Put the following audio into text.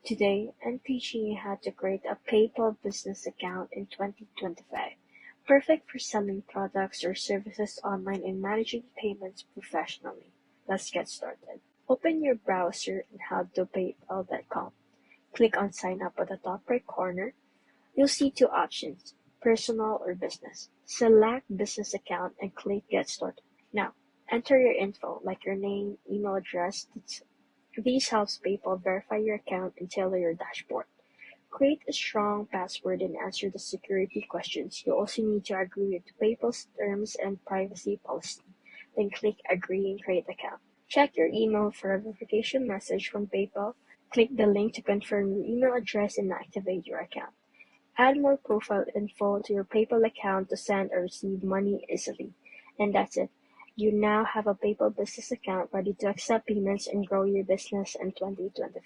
Today, I'm teaching you how to create a PayPal business account in 2025, perfect for selling products or services online and managing payments professionally. Let's get started. Open your browser and head to paypal.com. Click on Sign Up at the top right corner. You'll see two options, personal or business. Select Business Account and click Get Started. Now, enter your info like your name, email address. This helps PayPal verify your account and tailor your dashboard. Create a strong password and answer the security questions. You also need to agree to PayPal's terms and privacy policy. Then click Agree and create account. Check your email for a verification message from PayPal. Click the link to confirm your email address and activate your account. Add more profile info to your PayPal account to send or receive money easily. And that's it. You now have a PayPal business account ready to accept payments and grow your business in 2025.